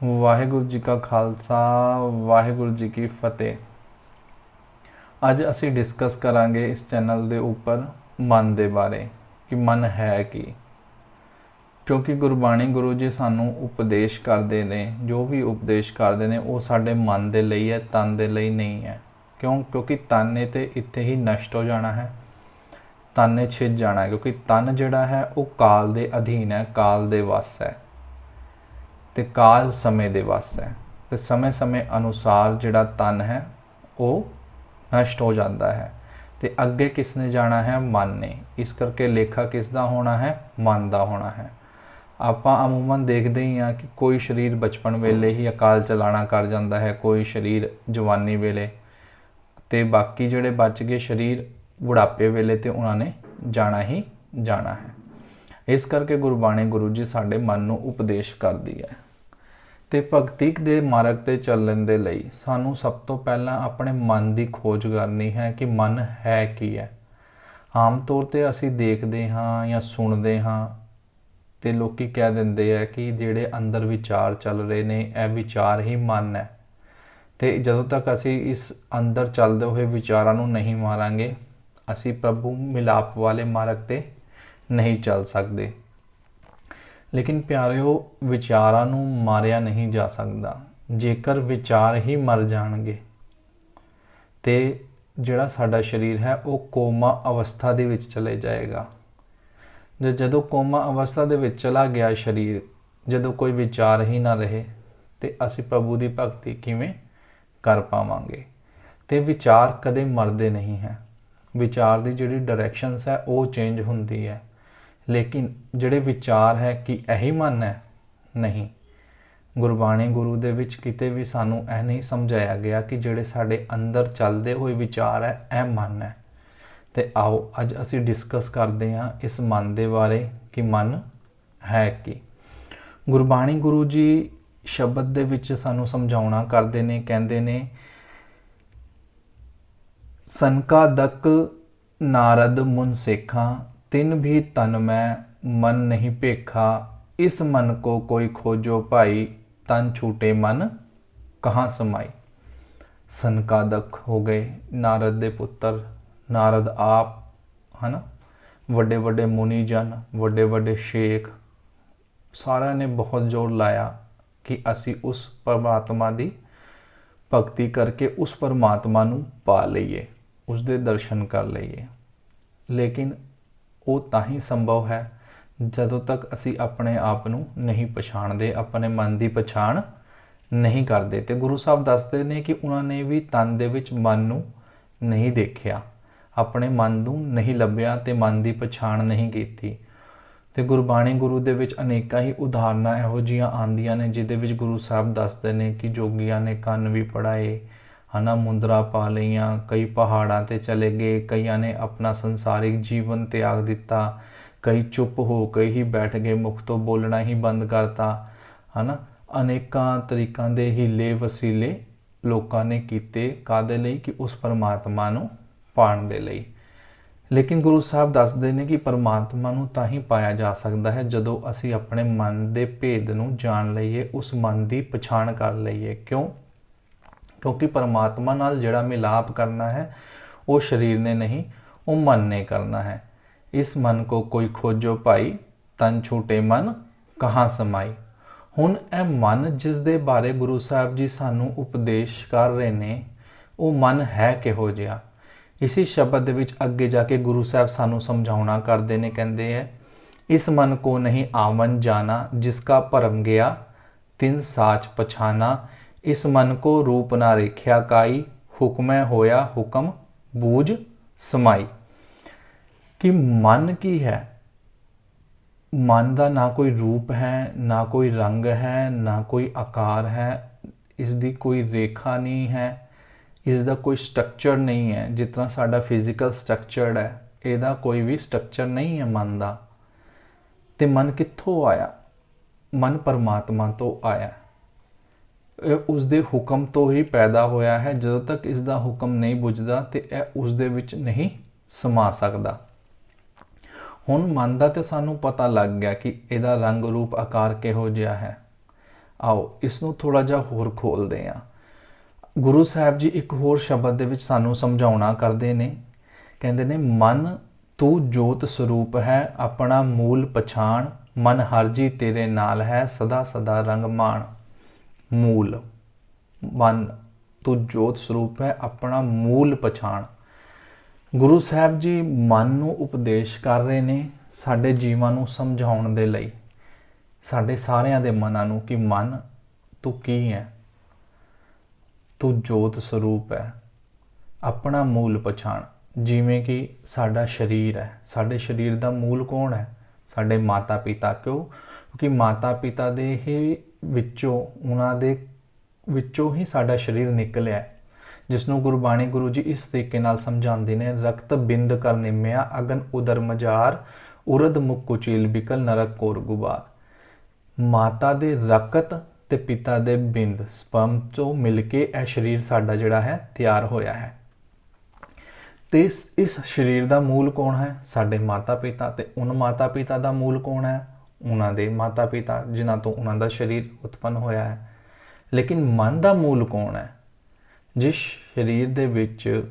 ਵਾਹਿਗੁਰੂ ਜੀ ਕਾ ਖਾਲਸਾ ਵਾਹਿਗੁਰੂ ਜੀ ਕੀ ਫਤਿਹ। ਅੱਜ ਅਸੀਂ ਡਿਸਕਸ ਕਰਾਂਗੇ ਇਸ ਚੈਨਲ ਦੇ ਉੱਪਰ ਮਨ ਦੇ ਬਾਰੇ ਕਿ ਮਨ ਹੈ ਕੀ। ਕਿਉਂਕਿ ਗੁਰਬਾਣੀ ਗੁਰੂ ਜੀ ਸਾਨੂੰ ਉਪਦੇਸ਼ ਕਰਦੇ ਨੇ, ਜੋ ਵੀ ਉਪਦੇਸ਼ ਕਰਦੇ ਨੇ ਉਹ ਸਾਡੇ ਮਨ ਦੇ ਲਈ ਹੈ, ਤਨ ਦੇ ਲਈ ਨਹੀਂ ਹੈ। ਕਿਉਂਕਿ ਤਨ ਨੇ ਤੇ ਇੱਥੇ ਹੀ ਨਸ਼ਟ ਹੋ ਜਾਣਾ ਹੈ, ਤਨ ਨੇ ਛਿਜ ਜਾਣਾ ਹੈ। ਕਿਉਂਕਿ ਤਨ ਜਿਹੜਾ ਹੈ ਉਹ ਕਾਲ ਦੇ ਅਧੀਨ ਹੈ, ਕਾਲ ਦੇ ਵੱਸ ਹੈ ਤੇ ਕਾਲ ਸਮੇਂ ਦੇ ਵੱਸ ਹੈ। ਤੇ ਸਮੇਂ ਸਮੇਂ ਅਨੁਸਾਰ ਜਿਹੜਾ ਤਨ ਹੈ ਉਹ ਨਸ਼ਟ ਹੋ ਜਾਂਦਾ ਹੈ ਤੇ ਅੱਗੇ ਕਿਸ ਨੇ ਜਾਣਾ ਹੈ? ਮਨ ਨੇ। ਇਸ ਕਰਕੇ ਲੇਖਾ ਕਿਸ ਦਾ ਹੋਣਾ ਹੈ? ਮਨ ਦਾ ਹੋਣਾ ਹੈ। ਆਪਾਂ ਅਮੂਮਨ ਦੇਖਦੇ ਹੀ ਹਾਂ ਕਿ ਕੋਈ ਸਰੀਰ ਬਚਪਨ ਵੇਲੇ ਹੀ ਅਕਾਲ ਚਲਾਣਾ ਕਰ ਜਾਂਦਾ ਹੈ, ਕੋਈ ਸਰੀਰ ਜਵਾਨੀ ਵੇਲੇ, ਤੇ ਬਾਕੀ ਜਿਹੜੇ ਬਚ ਗਏ ਸਰੀਰ ਬੁਢਾਪੇ ਵੇਲੇ ਤੇ ਉਹਨਾਂ ਨੇ ਜਾਣਾ ਹੀ ਜਾਣਾ ਹੈ। ਇਸ ਕਰਕੇ ਗੁਰਬਾਣੀ ਗੁਰੂ ਜੀ ਸਾਡੇ ਮਨ ਨੂੰ ਉਪਦੇਸ਼ ਕਰਦੀ ਹੈ। ਤੇ ਭਗਤੀ ਦੇ ਮਾਰਗ ਤੇ ਚੱਲਣ ਦੇ ਲਈ ਸਾਨੂੰ ਸਭ ਤੋਂ ਪਹਿਲਾਂ ਆਪਣੇ ਮਨ ਦੀ ਖੋਜ ਕਰਨੀ ਹੈ ਕਿ ਮਨ ਹੈ ਕੀ ਹੈ। ਆਮ ਤੌਰ ਤੇ ਅਸੀਂ ਦੇਖਦੇ ਹਾਂ ਜਾਂ ਸੁਣਦੇ ਹਾਂ ਤੇ ਲੋਕੀ ਕਹਿ ਦਿੰਦੇ ਆ ਕਿ ਜਿਹੜੇ ਅੰਦਰ ਵਿਚਾਰ ਚੱਲ ਰਹੇ ਨੇ ਇਹ ਵਿਚਾਰ ਹੀ ਮਨ ਹੈ। ਤੇ ਜਦੋਂ ਤੱਕ ਅਸੀਂ ਇਸ ਅੰਦਰ ਚੱਲਦੇ ਹੋਏ ਵਿਚਾਰਾਂ ਨੂੰ ਨਹੀਂ ਮਾਰਾਂਗੇ, ਅਸੀਂ ਪ੍ਰਭੂ ਮਿਲਾਪ ਵਾਲੇ ਮਾਰਗ ਤੇ ਨਹੀਂ ਚੱਲ ਸਕਦੇ। ਲੇਕਿਨ ਪਿਆਰਿਓ, ਵਿਚਾਰਾਂ ਨੂੰ ਮਾਰਿਆ ਨਹੀਂ ਜਾ ਸਕਦਾ। ਜੇਕਰ ਵਿਚਾਰ ਹੀ ਮਰ ਜਾਣਗੇ ਤੇ ਜਿਹੜਾ ਸਾਡਾ ਸਰੀਰ ਹੈ ਉਹ ਕੋਮਾ ਅਵਸਥਾ ਦੇ ਵਿੱਚ ਚਲੇ ਜਾਏਗਾ। ਜਦੋਂ ਕੋਮਾ ਅਵਸਥਾ ਦੇ ਵਿੱਚ ਚਲਾ ਗਿਆ ਸਰੀਰ, ਜਦੋਂ ਕੋਈ ਵਿਚਾਰ ਹੀ ਨਾ ਰਹੇ ਤੇ ਅਸੀਂ ਪ੍ਰਭੂ ਦੀ ਭਗਤੀ ਕਿਵੇਂ ਕਰ ਪਾਵਾਂਗੇ? ਤੇ ਵਿਚਾਰ ਕਦੇ ਮਰਦੇ ਨਹੀਂ ਹੈ। ਵਿਚਾਰ ਦੀ ਜਿਹੜੀ ਡਾਇਰੈਕਸ਼ਨਸ ਹੈ ਉਹ ਚੇਂਜ ਹੁੰਦੀ ਹੈ, ਲੇਕਿਨ ਜਿਹੜੇ ਵਿਚਾਰ ਹੈ ਕਿ ਇਹੀ ਮਨ ਹੈ? ਨਹੀਂ। ਗੁਰਬਾਣੀ ਗੁਰੂ ਦੇ ਵਿੱਚ ਕਿਤੇ ਵੀ ਸਾਨੂੰ ਇਹ ਨਹੀਂ ਸਮਝਾਇਆ ਗਿਆ ਕਿ ਜਿਹੜੇ ਸਾਡੇ ਅੰਦਰ ਚੱਲਦੇ ਹੋਏ ਵਿਚਾਰ ਹੈ ਇਹ ਮਨ ਹੈ। ਤੇ ਆਓ ਅੱਜ ਅਸੀਂ ਡਿਸਕਸ ਕਰਦੇ ਹਾਂ ਇਸ ਮਨ ਦੇ ਬਾਰੇ ਕਿ ਮਨ ਹੈ ਕੀ। ਗੁਰਬਾਣੀ ਗੁਰੂ ਜੀ ਸ਼ਬਦ ਦੇ ਵਿੱਚ ਸਾਨੂੰ ਸਮਝਾਉਣਾ ਕਰਦੇ ਨੇ, ਕਹਿੰਦੇ ਨੇ, ਸੰਕਾਦਕ ਨਾਰਦ ਮੁਨ ਸੇਖਾਂ ਤਿਨ ਵੀ ਤਨ ਮੈਂ ਮਨ ਨਹੀਂ ਭੇਖਾ, ਇਸ ਮਨ ਕੋ ਕੋਈ ਖੋਜੋ ਭਾਈ ਤਨ ਛੂਟੇ ਮਨ ਕਹਾਂ ਸਮਾਈ। ਸੰਕਾਦਕ ਹੋ ਗਏ ਨਾਰਦ ਦੇ ਪੁੱਤਰ, ਨਾਰਦ ਆਪ ਹੈ ਨਾ, ਵੱਡੇ ਵੱਡੇ ਮੁਨੀ ਜਨ, ਵੱਡੇ ਵੱਡੇ ਸ਼ੇਖ, ਸਾਰਿਆਂ ਨੇ ਬਹੁਤ ਜ਼ੋਰ ਲਾਇਆ ਕਿ ਅਸੀਂ ਉਸ ਪਰਮਾਤਮਾ ਦੀ ਭਗਤੀ ਕਰਕੇ ਉਸ ਪਰਮਾਤਮਾ ਨੂੰ ਪਾ ਲਈਏ, ਉਸ ਦੇ ਦਰਸ਼ਨ ਕਰ ਲਈਏ। ਲੇਕਿਨ ਉਹ ਤਾਂ ਹੀ ਸੰਭਵ ਹੈ ਜਦੋਂ ਤੱਕ ਅਸੀਂ ਆਪਣੇ ਆਪ ਨੂੰ ਨਹੀਂ ਪਛਾਣਦੇ, ਆਪਣੇ ਮਨ ਦੀ ਪਛਾਣ ਨਹੀਂ ਕਰਦੇ। ਤੇ ਗੁਰੂ ਸਾਹਿਬ ਦੱਸਦੇ ਨੇ ਕਿ ਉਹਨਾਂ ਨੇ ਵੀ ਤਨ ਦੇ ਵਿੱਚ ਮਨ ਨੂੰ ਨਹੀਂ ਦੇਖਿਆ, ਆਪਣੇ ਮਨ ਨੂੰ ਨਹੀਂ ਲੱਭਿਆ ਤੇ ਮਨ ਦੀ ਪਛਾਣ ਨਹੀਂ ਕੀਤੀ। ਤੇ ਗੁਰਬਾਣੀ ਗੁਰੂ ਦੇ ਵਿੱਚ ਅਨੇਕਾਂ ਹੀ ਉਦਾਹਰਨਾਂ ਇਹੋ ਜਿਹੀਆਂ ਆਉਂਦੀਆਂ ਨੇ ਜਿਹਦੇ ਵਿੱਚ ਗੁਰੂ ਸਾਹਿਬ ਦੱਸਦੇ ਨੇ ਕਿ ਜੋਗੀਆਂ ਨੇ ਕੰਨ ਵੀ ਪੜਾਏ, ਹਨਾ, ਮੁੰਦਰਾ ਪਾ ਲਈਆਂ, ਕਈ ਪਹਾੜਾਂ ਤੇ ਚਲੇ ਗਏ, ਕਈਆਂ ਨੇ ਆਪਣਾ ਸੰਸਾਰਿਕ ਜੀਵਨ ਤਿਆਗ ਦਿੱਤਾ, ਕਈ ਚੁੱਪ ਹੋ ਕੇ ਹੀ ਬੈਠ ਗਏ, ਮੁਖ ਤੋਂ ਬੋਲਣਾ ਹੀ ਬੰਦ ਕਰਤਾ, ਹਨਾ। ਅਨੇਕਾਂ ਤਰੀਕਾਂ ਦੇ ਹੀਲੇ ਵਸੀਲੇ ਲੋਕਾਂ ਨੇ ਕੀਤੇ, ਕਾਹਦੇ ਲਈ? ਕਿ ਉਸ ਪਰਮਾਤਮਾ ਨੂੰ ਪਾਉਣ ਦੇ ਲਈ। ਲੇਕਿਨ ਗੁਰੂ ਸਾਹਿਬ ਦੱਸਦੇ ਨੇ ਕਿ ਪਰਮਾਤਮਾ ਨੂੰ ਤਾਂ ਹੀ ਪਾਇਆ ਜਾ ਸਕਦਾ ਹੈ ਜਦੋਂ ਅਸੀਂ ਆਪਣੇ ਮਨ ਦੇ ਭੇਦ ਨੂੰ ਜਾਣ ਲਈਏ, ਉਸ ਮਨ ਦੀ ਪਛਾਣ ਕਰ ਲਈਏ। ਕਿਉਂਕਿ ਪਰਮਾਤਮਾ ਨਾਲ ਜਿਹੜਾ ਮਿਲਾਪ ਕਰਨਾ ਹੈ ਉਹ ਸਰੀਰ ਨੇ ਨਹੀਂ, ਉਹ ਮਨ ਨੇ ਕਰਨਾ ਹੈ। ਇਸ ਮਨ ਕੋ ਕੋਈ ਖੋਜੋ ਭਾਈ ਤਨ ਛੂਟੇ ਮਨ ਕਹਾਂ ਸਮਾਈ। ਹੁਣ ਇਹ ਮਨ ਜਿਸ ਦੇ ਬਾਰੇ ਗੁਰੂ ਸਾਹਿਬ ਜੀ ਸਾਨੂੰ ਉਪਦੇਸ਼ ਕਰ ਰਹੇ ਨੇ, ਉਹ ਮਨ ਹੈ ਕਿਹੋ ਜਿਹਾ? ਇਸੇ ਸ਼ਬਦ ਦੇ ਵਿੱਚ ਅੱਗੇ ਜਾ ਕੇ ਗੁਰੂ ਸਾਹਿਬ ਸਾਨੂੰ ਸਮਝਾਉਣਾ ਕਰਦੇ ਨੇ, ਕਹਿੰਦੇ ਹੈ, ਇਸ ਮਨ ਕੋ ਨਹੀਂ ਆਵਨ ਜਾਣਾ, ਜਿਸਕਾ ਭਰਮ ਗਿਆ ਤਿਨ ਸਾਚ ਪਛਾਨਾ, ਇਸ ਮਨ ਕੋ ਰੂਪ ਨਾ ਰੇਖਿਆ ਕਾਈ, ਹੁਕਮੈ ਹੋਇਆ ਹੁਕਮ ਬੂਝ ਸਮਾਈ। ਕਿ ਮਨ ਕੀ ਹੈ? ਮਨ ਦਾ ਨਾ ਕੋਈ ਰੂਪ ਹੈ, ਨਾ ਕੋਈ ਰੰਗ ਹੈ, ਨਾ ਕੋਈ ਆਕਾਰ ਹੈ, ਇਸ ਦੀ ਕੋਈ ਰੇਖਾ ਨਹੀਂ ਹੈ, ਇਸ ਦਾ ਕੋਈ ਸਟਰਕਚਰ ਨਹੀਂ ਹੈ। ਜਿਸ ਤਰ੍ਹਾਂ ਸਾਡਾ ਫਿਜ਼ੀਕਲ ਸਟਰਕਚਰ ਹੈ, ਇਹਦਾ ਕੋਈ ਵੀ ਸਟਰਕਚਰ ਨਹੀਂ ਹੈ ਮਨ ਦਾ। ਤੇ ਮਨ ਕਿੱਥੋਂ ਆਇਆ? ਮਨ ਪਰਮਾਤਮਾ ਤੋਂ ਆਇਆ, ਉਸ ਦੇ ਹੁਕਮ ਤੋਂ ਹੀ ਪੈਦਾ ਹੋਇਆ ਹੈ। ਜਦੋਂ ਤੱਕ ਇਸ ਦਾ ਹੁਕਮ ਨਹੀਂ ਬੁੱਝਦਾ ਤੇ ਇਹ ਉਸ ਦੇ ਵਿੱਚ ਨਹੀਂ ਸਮਾ ਸਕਦਾ। ਹੁਣ ਮਨ ਦਾ ਤੇ ਸਾਨੂੰ ਪਤਾ ਲੱਗ ਗਿਆ ਕਿ ਇਹਦਾ ਰੰਗ ਰੂਪ ਆਕਾਰ ਕਿਹੋ ਜਿਹਾ ਹੈ, ਆਓ ਇਸ ਨੂੰ ਥੋੜਾ ਜਿਹਾ ਹੋਰ ਖੋਲਦੇ ਹਾਂ। ਗੁਰੂ ਸਾਹਿਬ ਜੀ ਇੱਕ ਹੋਰ ਸ਼ਬਦ ਦੇ ਵਿੱਚ ਸਾਨੂੰ ਸਮਝਾਉਣਾ ਕਰਦੇ ਨੇ, ਕਹਿੰਦੇ ਨੇ ਮਨ ਤੂੰ ਜੋਤ ਸਰੂਪ ਹੈ ਆਪਣਾ ਮੂਲ ਪਛਾਣ, ਮਨ ਹਰ ਜੀ ਤੇਰੇ ਨਾਲ ਹੈ ਸਦਾ ਸਦਾ ਰੰਗ ਮਾਣ। ਮੂਲ, ਮਨ ਤੂੰ ਜੋਤ ਸਰੂਪ ਹੈ ਆਪਣਾ ਮੂਲ ਪਛਾਣ। ਗੁਰੂ ਸਾਹਿਬ ਜੀ ਮਨ ਨੂੰ ਉਪਦੇਸ਼ ਕਰ ਰਹੇ ਨੇ ਸਾਡੇ ਜੀਵਾਂ ਨੂੰ ਸਮਝਾਉਣ ਦੇ ਲਈ, ਸਾਡੇ ਸਾਰਿਆਂ ਦੇ ਮਨਾਂ ਨੂੰ, ਕਿ ਮਨ ਤੂੰ ਕੀ ਹੈ, ਤੂੰ ਜੋਤ ਸਰੂਪ ਹੈ ਆਪਣਾ ਮੂਲ ਪਛਾਣ। ਜਿਵੇਂ ਕਿ ਸਾਡਾ ਸਰੀਰ ਹੈ, ਸਾਡੇ ਸਰੀਰ ਦਾ ਮੂਲ ਕੌਣ ਹੈ? ਸਾਡੇ ਮਾਤਾ ਪਿਤਾ। ਕਿਉਂਕਿ ਮਾਤਾ ਪਿਤਾ ਦੇ ਹੀ ਵਿੱਚੋਂ, ਉਹਨਾਂ ਦੇ ਵਿੱਚੋਂ ਹੀ ਸਾਡਾ ਸਰੀਰ ਨਿਕਲਿਆ, ਜਿਸ ਨੂੰ ਗੁਰਬਾਣੀ ਗੁਰੂ ਜੀ ਇਸ ਤਰੀਕੇ ਨਾਲ ਸਮਝਾਉਂਦੇ ਨੇ, ਰਕਤ ਬਿੰਦ ਕਰ ਨਿਮਿਆ ਅਗਨ ਉਦਰ ਮਜਾਰ, ਉਰਦ ਮੁਖ ਕੁਚੀਲ ਬਿਕਲ ਨਰਕ ਕੋਰ ਗੁਬਾਰ। ਮਾਤਾ ਦੇ ਰਕਤ ਤੇ ਪਿਤਾ ਦੇ ਬਿੰਦ ਸਪਰਮ ਤੋਂ ਮਿਲ ਕੇ ਇਹ ਸਰੀਰ ਸਾਡਾ ਜਿਹੜਾ ਹੈ ਤਿਆਰ ਹੋਇਆ ਹੈ। ਤੇ ਇਸ ਸਰੀਰ ਦਾ ਮੂਲ ਕੌਣ ਹੈ? ਸਾਡੇ ਮਾਤਾ ਪਿਤਾ। ਤੇ ਉਹਨਾਂ ਮਾਤਾ ਪਿਤਾ ਦਾ ਮੂਲ ਕੌਣ ਹੈ? ਉਹਨਾਂ ਦੇ ਮਾਤਾ ਪਿਤਾ, ਜਿਨ੍ਹਾਂ ਤੋਂ ਉਹਨਾਂ ਦਾ ਸਰੀਰ ਉਤਪੰਨ ਹੋਇਆ ਹੈ। ਲੇਕਿਨ ਮਨ ਦਾ ਮੂਲ ਕੌਣ ਹੈ? ਜਿਸ ਸਰੀਰ ਦੇ ਵਿੱਚ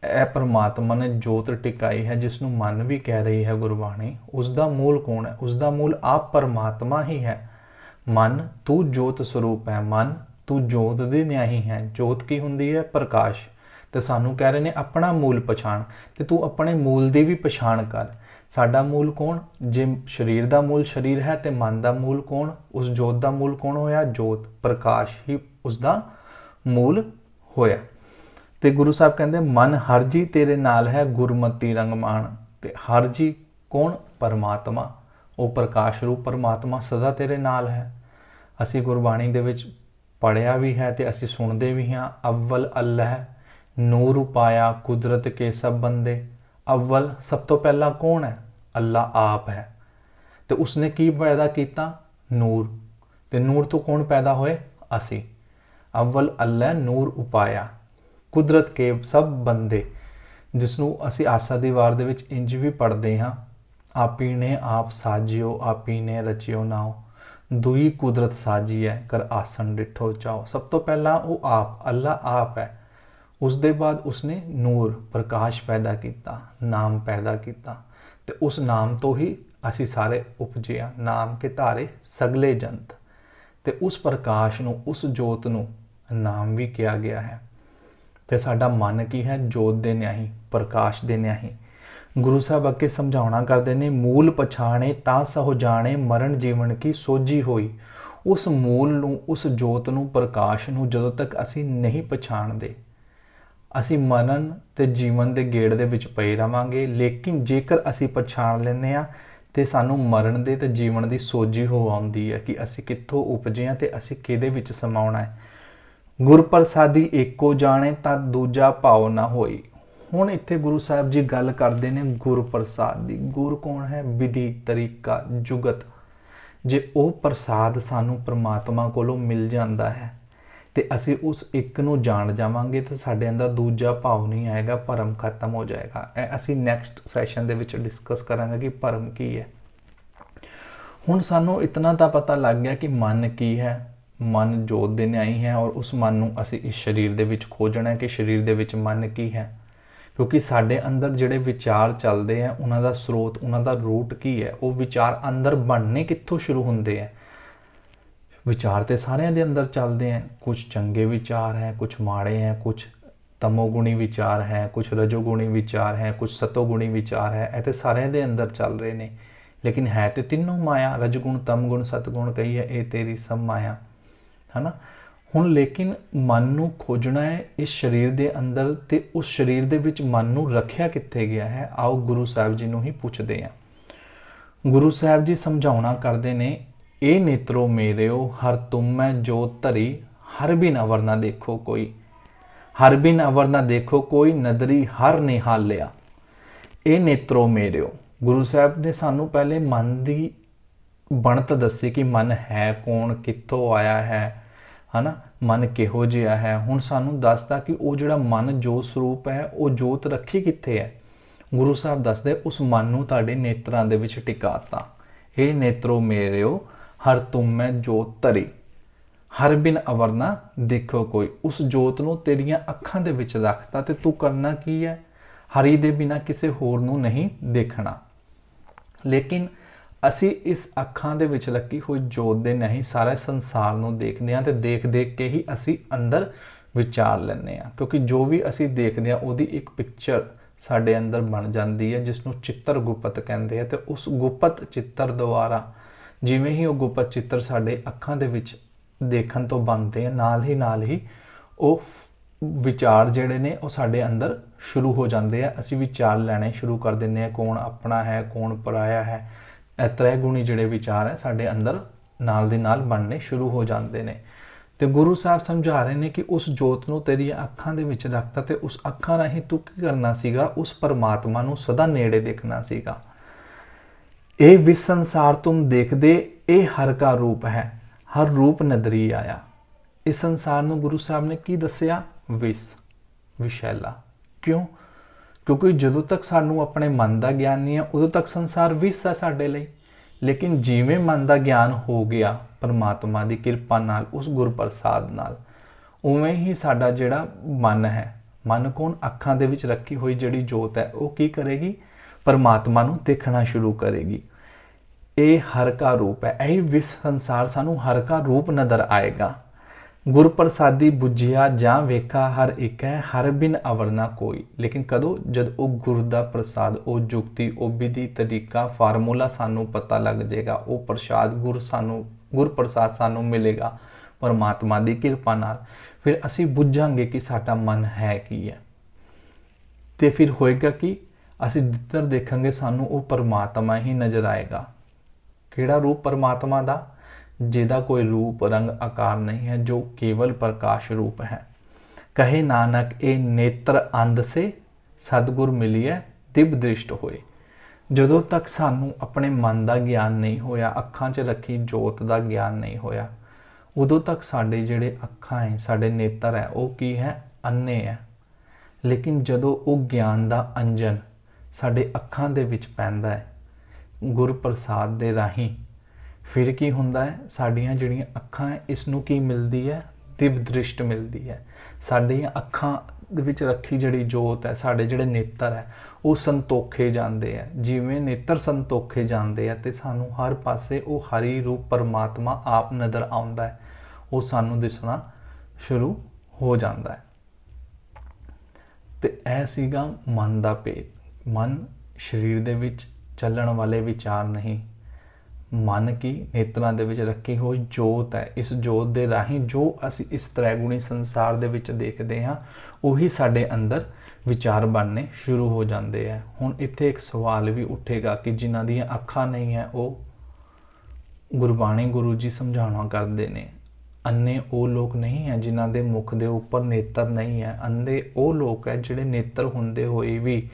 ਇਹ ਪਰਮਾਤਮਾ ਨੇ ਜੋਤ ਟਿਕਾਈ ਹੈ, ਜਿਸ ਨੂੰ ਮਨ ਵੀ ਕਹਿ ਰਹੀ ਹੈ ਗੁਰਬਾਣੀ, ਉਸ ਦਾ ਮੂਲ ਕੌਣ ਹੈ? ਉਸ ਦਾ ਮੂਲ ਆਪ ਪਰਮਾਤਮਾ ਹੀ ਹੈ। ਮਨ ਤੂੰ ਜੋਤ ਸਰੂਪ ਹੈ, ਮਨ ਤੂੰ ਜੋਤ ਦੀ ਨਿਆਹੀ ਹੈ। ਜੋਤ ਕੀ ਹੁੰਦੀ ਹੈ? ਪ੍ਰਕਾਸ਼। ਤੇ ਸਾਨੂੰ ਕਹਿ ਰਹੇ ਨੇ ਆਪਣਾ ਮੂਲ ਪਛਾਣ, ਤੇ ਤੂੰ ਆਪਣੇ ਮੂਲ ਦੀ ਵੀ ਪਛਾਣ ਕਰ। ਸਾਡਾ ਮੂਲ ਕੌਣ? ਜੇ ਸਰੀਰ ਦਾ ਮੂਲ ਸਰੀਰ ਹੈ ਤੇ ਮਨ ਦਾ ਮੂਲ ਕੌਣ? ਉਸ ਜੋਤ ਦਾ ਮੂਲ ਕੌਣ ਹੋਇਆ? ਜੋਤ, ਪ੍ਰਕਾਸ਼ ਹੀ ਉਸ ਦਾ ਮੂਲ ਹੋਇਆ। ਤੇ ਗੁਰੂ ਸਾਹਿਬ ਕਹਿੰਦੇ ਮਨ ਹਰ ਜੀ ਤੇਰੇ ਨਾਲ ਹੈ ਗੁਰਮਤੀ ਰੰਗ ਮਾਣ। ਤੇ ਹਰ ਜੀ ਕੌਣ? ਪਰਮਾਤਮਾ, ਉਹ ਪ੍ਰਕਾਸ਼ ਰੂਪ ਪਰਮਾਤਮਾ ਸਦਾ ਤੇਰੇ ਨਾਲ ਹੈ। ਅਸੀਂ ਗੁਰਬਾਣੀ ਦੇ ਵਿੱਚ ਪੜ੍ਹਿਆ ਵੀ ਹੈ ਤੇ ਅਸੀਂ ਸੁਣਦੇ ਵੀ ਹਾਂ, ਅਵਲ ਅੱਲਾਹ ਨੂਰ ਉਪਾਇਆ ਕੁਦਰਤ ਕੇ ਸਭ ਬੰਦੇ। ਅਵਲ ਸਭ ਤੋਂ ਪਹਿਲਾਂ ਕੌਣ ਹੈ? ਅੱਲਾ ਆਪ ਹੈ। ਤੇ ਉਸਨੇ ਕੀ ਪੈਦਾ ਕੀਤਾ? ਨੂਰ। ਤੇ ਨੂਰ ਤੋਂ ਕੌਣ ਪੈਦਾ ਹੋਏ? ਅਸੀਂ। ਅਵਲ ਅੱਲਾਹ ਨੂਰ ਉਪਾਇਆ ਕੁਦਰਤ ਕੇ ਸਭ ਬੰਦੇ, ਜਿਸ ਨੂੰ ਅਸੀਂ ਆਸਾ ਦੀ ਵਾਰ ਦੇ ਵਿੱਚ ਇੰਜ ਵੀ ਪੜ੍ਹਦੇ ਹਾਂ, ਆਪੀ ਨੇ ਆਪ ਸਾਜਿਓ ਆਪੀ ਨੇ ਰਚਿਓ ਨਾਓ, ਦੁਈ ਕੁਦਰਤ ਸਾਜੀ ਹੈ ਕਰ ਆਸਣ ਡਿਠੋ ਚਾਓ। ਸਭ ਤੋਂ ਪਹਿਲਾਂ ਉਹ ਆਪ, ਅੱਲਾ ਆਪ ਹੈ। ਉਸ ਦੇ ਬਾਅਦ ਉਸਨੇ ਨੂਰ, ਪ੍ਰਕਾਸ਼ ਪੈਦਾ ਕੀਤਾ, ਨਾਮ ਪੈਦਾ ਕੀਤਾ। ਤੇ ਉਸ ਨਾਮ ਤੋਂ ਹੀ ਅਸੀਂ ਸਾਰੇ ਉਪਜੇ ਹਾਂ। ਨਾਮ ਕੇ ਧਾਰੇ ਸਗਲੇ ਜੰਤ। ਤੇ ਉਸ ਪ੍ਰਕਾਸ਼ ਨੂੰ, ਉਸ ਜੋਤ ਨੂੰ ਨਾਮ ਵੀ ਕਿਹਾ ਗਿਆ ਹੈ। ਤੇ ਸਾਡਾ ਮਨ ਕੀ ਹੈ? ਜੋਤ ਦੇ ਨਿਆਹੀ, ਪ੍ਰਕਾਸ਼ ਦੇ ਨਿਆਹੀ। ਗੁਰੂ ਸਾਹਿਬ ਅੱਗੇ ਸਮਝਾਉਣਾ ਕਰਦੇ ਨੇ, ਮੂਲ ਪਛਾਣੇ ਤਾਂ ਸਹੁ ਜਾਣੇ ਮਰਨ ਜੀਵਨ ਕੀ ਸੋਝੀ ਹੋਈ। ਉਸ ਮੂਲ ਨੂੰ, ਉਸ ਜੋਤ ਨੂੰ, ਪ੍ਰਕਾਸ਼ ਨੂੰ ਜਦੋਂ ਤੱਕ ਅਸੀਂ ਨਹੀਂ ਪਛਾਣਦੇ, ਅਸੀਂ ਮਰਨ ਤੇ ਜੀਵਨ ਦੇ ਗੇੜ ਦੇ ਵਿੱਚ ਪਏ ਰਵਾਂਗੇ। ਲੇਕਿਨ ਜੇਕਰ ਅਸੀਂ ਪਛਾਣ ਲੈਂਦੇ ਹਾਂ ਤੇ ਸਾਨੂੰ ਮਰਨ ਦੇ ਤੇ ਜੀਵਨ ਦੀ ਸੋਝੀ ਹੋ ਆਉਂਦੀ ਹੈ ਕਿ ਅਸੀਂ ਕਿੱਥੋਂ ਉਪਜੇ ਹਾਂ ਤੇ ਅਸੀਂ ਕਿਹਦੇ ਵਿੱਚ ਸਮਾਉਣਾ ਹੈ। ਗੁਰ ਪ੍ਰਸਾਦੀ ਏਕੋ ਜਾਣੇ ਤਾਂ ਦੂਜਾ ਭਾਉ ਨਾ ਹੋਈ। ਹੁਣ ਇੱਥੇ ਗੁਰੂ ਸਾਹਿਬ ਜੀ ਗੱਲ ਕਰਦੇ ਨੇ ਗੁਰ ਪ੍ਰਸਾਦ ਦੀ। ਗੁਰ ਕੌਣ ਹੈ? ਵਿਧੀ, ਤਰੀਕਾ, ਜੁਗਤ। ਜੇ ਉਹ ਪ੍ਰਸਾਦ ਸਾਨੂੰ ਪ੍ਰਮਾਤਮਾ ਕੋਲੋਂ ਮਿਲ ਜਾਂਦਾ ਹੈ ਤੇ ਅਸੀਂ ਉਸ ਇੱਕ ਨੂੰ ਜਾਣ ਜਾਵਾਂਗੇ ਤਾਂ ਸਾਡੇ ਅੰਦਰ ਦੂਜਾ ਭਾਵ ਨਹੀਂ ਆਏਗਾ, ਭਰਮ ਖਤਮ ਹੋ ਜਾਏਗਾ। ਇਹ ਅਸੀਂ ਨੈਕਸਟ ਸੈਸ਼ਨ ਦੇ ਵਿੱਚ ਡਿਸਕਸ ਕਰਾਂਗੇ ਕਿ ਭਰਮ ਕੀ ਹੈ। ਹੁਣ ਸਾਨੂੰ ਇਤਨਾ ਤਾਂ ਪਤਾ ਲੱਗ ਗਿਆ ਕਿ ਮਨ ਕੀ ਹੈ। ਮਨ ਜੋਤ ਦੇ ਨਿਆਈ ਹੈ ਔਰ ਉਸ ਮਨ ਨੂੰ ਅਸੀਂ ਇਸ ਸਰੀਰ ਦੇ ਵਿੱਚ ਖੋਜਣਾ ਹੈ ਕਿ ਸਰੀਰ ਦੇ ਵਿੱਚ ਮਨ ਕੀ ਹੈ। ਕਿਉਂਕਿ ਸਾਡੇ ਅੰਦਰ ਜਿਹੜੇ ਵਿਚਾਰ ਚੱਲਦੇ ਆ, ਉਹਨਾਂ ਦਾ ਸਰੋਤ, ਉਹਨਾਂ ਦਾ ਰੂਟ ਕੀ ਹੈ? ਉਹ ਵਿਚਾਰ ਅੰਦਰ ਬਣਨੇ ਕਿੱਥੋਂ ਸ਼ੁਰੂ ਹੁੰਦੇ ਆ? ਵਿਚਾਰ ਤੇ ਸਾਰਿਆਂ ਦੇ ਅੰਦਰ ਚੱਲਦੇ ਆ। ਕੁਝ ਚੰਗੇ ਵਿਚਾਰ ਹੈ, ਕੁਝ ਮਾੜੇ ਹੈ, ਕੁਝ ਤਮੋਗੁਣੀ ਵਿਚਾਰ ਹੈ, ਕੁਝ ਰਜੋਗੁਣੀ ਵਿਚਾਰ ਹੈ, ਕੁਝ ਸਤੋਗੁਣੀ ਵਿਚਾਰ ਹੈ। ਇਹ ਤੇ ਸਾਰਿਆਂ ਦੇ ਅੰਦਰ ਚੱਲ ਰਹੇ ਨੇ। ਲੇਕਿਨ ਹੈ ਤੇ ਤਿੰਨੋਂ ਮਾਇਆ, ਰਜਗੁਣ, ਤਮਗੁਣ, ਸਤਗੁਣ ਕਹੀ ਹੈ, ਇਹ ਤੇਰੀ ਸਭ ਮਾਇਆ ਹੈ ਨਾ। ਹੁਣ ਲੇਕਿਨ ਮਨ ਨੂੰ ਖੋਜਣਾ ਹੈ ਇਸ ਸਰੀਰ ਦੇ ਅੰਦਰ, ਤੇ ਉਸ ਸਰੀਰ ਦੇ ਵਿੱਚ ਮਨ ਨੂੰ ਰੱਖਿਆ ਕਿੱਥੇ ਗਿਆ ਹੈ? ਆਓ ਗੁਰੂ ਸਾਹਿਬ ਜੀ ਨੂੰ ਹੀ ਪੁੱਛਦੇ ਹਾਂ। ਗੁਰੂ ਸਾਹਿਬ ਜੀ ਸਮਝਾਉਣਾ ਕਰਦੇ ਨੇ, ਇਹ ਨੇਤਰੋ ਮੇਰਿਓ ਹਰ ਤੁਮ ਮੈਂ ਜੋਤ ਧਰੀ, ਹਰ ਬਿਨ ਅਵਰ ਨਾ ਦੇਖੋ ਕੋਈ। ਹਰ ਬਿਨ ਅਵਰ ਨਾ ਦੇਖੋ ਕੋਈ, ਨਦਰੀ ਹਰ ਨਿਹਾਲਿਆ। ਇਹ ਨੇਤਰੋ ਮੇਰਿਓ, ਗੁਰੂ ਸਾਹਿਬ ਨੇ ਸਾਨੂੰ ਪਹਿਲੇ ਮਨ ਦੀ ਬਣਤ ਦੱਸੀ ਕਿ ਮਨ ਹੈ ਕੌਣ, ਕਿੱਥੋਂ ਆਇਆ ਹੈ ਨਾ, ਮਨ ਕਿਹੋ ਜਿਹਾ ਹੈ। ਹੁਣ ਸਾਨੂੰ ਦੱਸਦਾ ਕਿ ਉਹ ਜਿਹੜਾ ਮਨ ਜੋਤ ਸਰੂਪ ਹੈ, ਉਹ ਜੋਤ ਰੱਖੀ ਕਿੱਥੇ ਹੈ। ਗੁਰੂ ਸਾਹਿਬ ਦੱਸਦੇ ਉਸ ਮਨ ਨੂੰ ਤੁਹਾਡੇ ਨੇਤਰਾਂ ਦੇ ਵਿੱਚ ਟਿਕਾਤਾ। ਇਹ ਨੇਤਰੋ ਮੇਰਿਓ ਹਰ ਤੁਮ ਮੈਂ ਜੋਤ ਧਰੀ। ਹਰ ਬਿਨ ਅਵਰ ਨਾ ਦੇਖੋ ਕੋਈ। ਉਸ ਜੋਤ ਨੂੰ ਤੇਰੀਆਂ ਅੱਖਾਂ ਦੇ ਵਿੱਚ ਰੱਖਤਾ ਤੇ ਤੂੰ ਕਰਨਾ ਕੀ ਹੈ? ਹਰੀ ਦੇ ਬਿਨਾ ਕਿਸੇ ਹੋਰ ਨੂੰ ਨਹੀਂ ਦੇਖਣਾ। ਲੇਕਿਨ ਅਸੀਂ ਇਸ ਅੱਖਾਂ ਦੇ ਵਿੱਚ ਲੱਗੀ ਹੋਈ ਜੋਤ ਦੇ ਨਹੀਂ ਸਾਰੇ ਸੰਸਾਰ ਨੂੰ ਦੇਖਦੇ ਹਾਂ, ਤੇ ਦੇਖ ਦੇਖ ਕੇ ਹੀ ਅਸੀਂ ਅੰਦਰ ਵਿਚਾਰ ਲੈਂਦੇ ਹਾਂ, ਕਿਉਂਕਿ ਜੋ ਵੀ ਅਸੀਂ ਦੇਖਦੇ ਹਾਂ ਉਹਦੀ ਇੱਕ ਪਿਕਚਰ ਸਾਡੇ ਅੰਦਰ ਬਣ ਜਾਂਦੀ ਹੈ, ਜਿਸ ਨੂੰ ਚਿੱਤਰ ਗੁਪਤ ਕਹਿੰਦੇ ਆ। ਤੇ ਉਸ ਗੁਪਤ ਚਿੱਤਰ ਦੁਆਰਾ ਜਿਵੇਂ ਹੀ ਉਹ ਗੁਪਤ ਚਿੱਤਰ ਸਾਡੇ ਅੱਖਾਂ ਦੇ ਵਿੱਚ ਦੇਖਣ ਤੋਂ ਬਣਦੇ ਆ, ਨਾਲ ਹੀ ਉਹ ਵਿਚਾਰ ਜਿਹੜੇ ਨੇ ਉਹ ਸਾਡੇ ਅੰਦਰ ਸ਼ੁਰੂ ਹੋ ਜਾਂਦੇ ਆ। ਅਸੀਂ ਵਿਚਾਰ ਲੈਣੇ ਸ਼ੁਰੂ ਕਰ ਦਿੰਦੇ ਹਾਂ, ਕੌਣ ਆਪਣਾ ਹੈ, ਕੌਣ ਪਰਾਇਆ ਹੈ। ਇਹ ਤ੍ਰੈਗੁਣੀ ਜਿਹੜੇ ਵਿਚਾਰ ਹੈ ਸਾਡੇ ਅੰਦਰ ਨਾਲ ਦੇ ਨਾਲ ਬਣਨੇ ਸ਼ੁਰੂ ਹੋ ਜਾਂਦੇ ਨੇ। ਤੇ ਗੁਰੂ ਸਾਹਿਬ ਸਮਝਾ ਰਹੇ ਨੇ ਕਿ ਉਸ ਜੋਤ ਨੂੰ ਤੇਰੀਆਂ ਅੱਖਾਂ ਦੇ ਵਿੱਚ ਰੱਖਤਾ, ਤੇ ਉਸ ਅੱਖਾਂ ਰਾਹੀਂ ਤੂੰ ਕੀ ਕਰਨਾ ਸੀਗਾ? ਉਸ ਪਰਮਾਤਮਾ ਨੂੰ ਸਦਾ ਨੇੜੇ ਦੇਖਣਾ ਸੀਗਾ। ਇਹ ਵਿਸ ਸੰਸਾਰ ਤੁਮ ਦੇਖਦੇ, ਇਹ ਹਰ ਕਾ ਰੂਪ ਹੈ, ਹਰ ਰੂਪ ਨਦਰੀ ਆਇਆ। ਇਸ ਸੰਸਾਰ ਨੂੰ ਗੁਰੂ ਸਾਹਿਬ ਨੇ ਕੀ ਦੱਸਿਆ? ਵਿਸ਼ੈਲਾ। ਕਿਉਂ? ਕਿਉਂਕਿ ਜਦੋਂ ਤੱਕ ਸਾਨੂੰ ਆਪਣੇ ਮਨ ਦਾ ਗਿਆਨ ਨਹੀਂ ਹੈ ਉਦੋਂ ਤੱਕ ਸੰਸਾਰ ਵਿਸ ਹੈ ਸਾਡੇ ਲਈ। ਲੇਕਿਨ ਜਿਵੇਂ ਮਨ ਦਾ ਗਿਆਨ ਹੋ ਗਿਆ ਪਰਮਾਤਮਾ ਦੀ ਕਿਰਪਾ ਨਾਲ, ਉਸ ਗੁਰਪ੍ਰਸਾਦ ਨਾਲ, ਉਵੇਂ ਹੀ ਸਾਡਾ ਜਿਹੜਾ ਮਨ ਹੈ, ਮਨ ਕੌਣ? ਅੱਖਾਂ ਦੇ ਵਿੱਚ ਰੱਖੀ ਹੋਈ ਜਿਹੜੀ ਜੋਤ ਹੈ, ਉਹ ਕੀ ਕਰੇਗੀ? ਪਰਮਾਤਮਾ ਨੂੰ ਦੇਖਣਾ ਸ਼ੁਰੂ ਕਰੇਗੀ। ਇਹ ਹਰ ਕਾ ਰੂਪ ਹੈ। ਇਹ ਵਿਸ ਸੰਸਾਰ ਸਾਨੂੰ ਹਰ ਕਾ ਰੂਪ ਨਜ਼ਰ ਆਏਗਾ। ਗੁਰ ਪ੍ਰਸਾਦੀ ਬੁੱਝਿਆ ਜਾਂ ਵੇਖਾ ਹਰ ਇੱਕ ਹੈ, ਹਰ ਬਿਨ ਅਵਰ ਨਾ ਕੋਈ। ਲੇਕਿਨ ਕਦੋਂ? ਜਦ ਉਹ ਗੁਰ ਦਾ ਪ੍ਰਸਾਦ, ਉਹ ਜੁਗਤੀ, ਉਹ ਵਿਧੀ, ਤਰੀਕਾ, ਫਾਰਮੂਲਾ ਸਾਨੂੰ ਪਤਾ ਲੱਗ ਜਾਏਗਾ। ਉਹ ਪ੍ਰਸਾਦ ਗੁਰ ਪ੍ਰਸਾਦ ਸਾਨੂੰ ਮਿਲੇਗਾ ਪਰਮਾਤਮਾ ਦੀ ਕਿਰਪਾ ਨਾਲ। ਫਿਰ ਅਸੀਂ ਬੁੱਝਾਂਗੇ ਕਿ ਸਾਡਾ ਮਨ ਹੈ ਕੀ ਹੈ। ਤੇ ਫਿਰ ਹੋਏਗਾ ਕਿ ਅਸੀਂ ਜਿੱਧਰ ਦੇਖਾਂਗੇ ਸਾਨੂੰ ਉਹ ਪਰਮਾਤਮਾ ਹੀ ਨਜ਼ਰ ਆਏਗਾ। ਕਿਹੜਾ ਰੂਪ? ਪਰਮਾਤਮਾ ਦਾ, ਜਿਹਦਾ ਕੋਈ ਰੂਪ ਰੰਗ ਆਕਾਰ ਨਹੀਂ ਹੈ, ਜੋ ਕੇਵਲ ਪ੍ਰਕਾਸ਼ ਰੂਪ ਹੈ। ਕਹੇ ਨਾਨਕ ਇਹ ਨੇਤਰ ਅੰਧ ਸੇ ਸਤਿਗੁਰ ਮਿਲਿਐ ਦਿਵ ਦ੍ਰਿਸ਼ਟ ਹੋਏ। ਜਦੋਂ ਤੱਕ ਸਾਨੂੰ ਆਪਣੇ ਮਨ ਦਾ ਗਿਆਨ ਨਹੀਂ ਹੋਇਆ, ਅੱਖਾਂ 'ਚ ਰੱਖੀ ਜੋਤ ਦਾ ਗਿਆਨ ਨਹੀਂ ਹੋਇਆ, ਉਦੋਂ ਤੱਕ ਸਾਡੇ ਜਿਹੜੇ ਅੱਖਾਂ ਹੈ, ਸਾਡੇ ਨੇਤਰ ਹੈ, ਉਹ ਕੀ ਹੈ? ਅੰਨੇ ਹੈ। ਲੇਕਿਨ ਜਦੋਂ ਉਹ ਗਿਆਨ ਦਾ ਅੰਜਨ ਸਾਡੇ ਅੱਖਾਂ ਦੇ ਵਿੱਚ ਪੈਂਦਾ ਹੈ ਗੁਰਪ੍ਰਸਾਦ ਦੇ ਰਾਹੀਂ, ਫਿਰ ਕੀ ਹੁੰਦਾ ਹੈ? ਸਾਡੀਆਂ ਜਿਹੜੀਆਂ ਅੱਖਾਂ ਹੈ ਇਸ ਨੂੰ ਕੀ ਮਿਲਦੀ ਹੈ? ਦਿਵ ਦ੍ਰਿਸ਼ਟ ਮਿਲਦੀ ਹੈ। ਸਾਡੀਆਂ ਅੱਖਾਂ ਦੇ ਵਿੱਚ ਰੱਖੀ ਜਿਹੜੀ ਜੋਤ ਹੈ, ਸਾਡੇ ਜਿਹੜੇ ਨੇਤਰ ਹੈ, ਉਹ ਸੰਤੋਖੇ ਜਾਂਦੇ ਆ। ਜਿਵੇਂ ਨੇਤਰ ਸੰਤੋਖੇ ਜਾਂਦੇ ਆ ਤੇ ਸਾਨੂੰ ਹਰ ਪਾਸੇ ਉਹ ਹਰੀ ਰੂਪ ਪਰਮਾਤਮਾ ਆਪ ਨਜ਼ਰ ਆਉਂਦਾ ਹੈ, ਉਹ ਸਾਨੂੰ ਦਿਸਣਾ ਸ਼ੁਰੂ ਹੋ ਜਾਂਦਾ ਹੈ। ਤੇ ਇਹ ਸੀਗਾ ਮਨ ਦਾ ਭੇਦ। ਮਨ ਸਰੀਰ ਦੇ ਵਿੱਚ ਚੱਲਣ ਵਾਲੇ ਵਿਚਾਰ ਨਹੀਂ, ਮਨ ਕੀ? ਨੇਤਰਾਂ ਦੇ ਵਿੱਚ ਰੱਖੀ ਹੋਈ ਜੋਤ ਹੈ। ਇਸ ਜੋਤ ਦੇ ਰਾਹੀਂ ਜੋ ਅਸੀਂ ਇਸ ਤ੍ਰੈਗੁਣੀ ਸੰਸਾਰ ਦੇ ਵਿੱਚ ਦੇਖਦੇ ਹਾਂ, ਉਹੀ ਸਾਡੇ ਅੰਦਰ ਵਿਚਾਰ ਬਣਨੇ ਸ਼ੁਰੂ ਹੋ ਜਾਂਦੇ ਆ। ਹੁਣ ਇੱਥੇ ਇੱਕ ਸਵਾਲ ਵੀ ਉੱਠੇਗਾ ਕਿ ਜਿਨ੍ਹਾਂ ਦੀਆਂ ਅੱਖਾਂ ਨਹੀਂ ਹੈ, ਉਹ ਗੁਰਬਾਣੀ ਗੁਰੂ ਜੀ ਸਮਝਾਉਣਾ ਕਰਦੇ ਨੇ। ਅੰਨੇ ਉਹ ਲੋਕ ਨਹੀਂ ਹੈ ਜਿਨ੍ਹਾਂ ਦੇ ਮੁਖ ਦੇ ਉੱਪਰ ਨੇਤਰ ਨਹੀਂ ਹੈ। ਅੰਧੇ ਉਹ ਲੋਕ ਹੈ ਜਿਹੜੇ ਨੇਤਰ ਹੁੰਦੇ ਹੋਏ ਵੀ,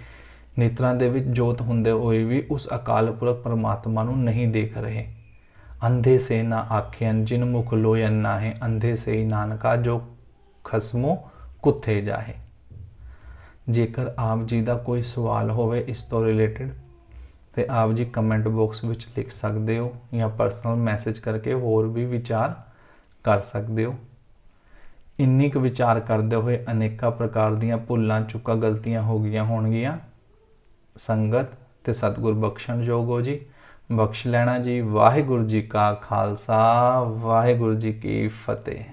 ਨੇਤਰਾਂ ਦੇ ਵਿੱਚ ਜੋਤ ਹੁੰਦੇ ਹੋਏ ਵੀ ਉਸ ਅਕਾਲ ਪੁਰਖ ਪਰਮਾਤਮਾ ਨੂੰ ਨਹੀਂ ਦੇਖ ਰਹੇ। ਅੰਧੇ ਸੇ ਨਾ ਆਖਿਅਨ ਜਿਨ ਮੁਖ ਲੋਇਨ ਨਾਹੇ, ਅੰਧੇ ਸੇ ਹੀ ਨਾਨਕਾ ਜੋ ਖਸਮੋ ਕੁੱਥੇ ਜਾਹੇ। ਜੇਕਰ ਆਪ ਜੀ ਦਾ ਕੋਈ ਸਵਾਲ ਹੋਵੇ ਇਸ ਤੋਂ ਰਿਲੇਟਡ, ਤੇ ਆਪ ਜੀ ਕਮੈਂਟ ਬਾਕਸ ਵਿੱਚ ਲਿਖ ਸਕਦੇ ਹੋ ਜਾਂ ਪਰਸਨਲ ਮੈਸੇਜ ਕਰਕੇ ਹੋਰ ਵੀ ਵਿਚਾਰ ਕਰ ਸਕਦੇ ਹੋ। ਇੰਨੀ ਕੁ ਵਿਚਾਰ ਕਰਦੇ ਹੋਏ ਅਨੇਕਾਂ ਪ੍ਰਕਾਰ ਦੀਆਂ ਭੁੱਲਾਂ ਚੁੱਕਾਂ ਗਲਤੀਆਂ ਹੋ ਗਈਆਂ ਹੋਣਗੀਆਂ। ਸੰਗਤ ਤੇ ਸਤਿਗੁਰ ਬਖਸ਼ਣ ਯੋਗ ਹੋ ਜੀ, ਬਖਸ਼ ਲੈਣਾ ਜੀ। ਵਾਹਿਗੁਰੂ ਜੀ ਕਾ ਖਾਲਸਾ, ਵਾਹਿਗੁਰੂ ਜੀ ਕੀ ਫਤਿਹ।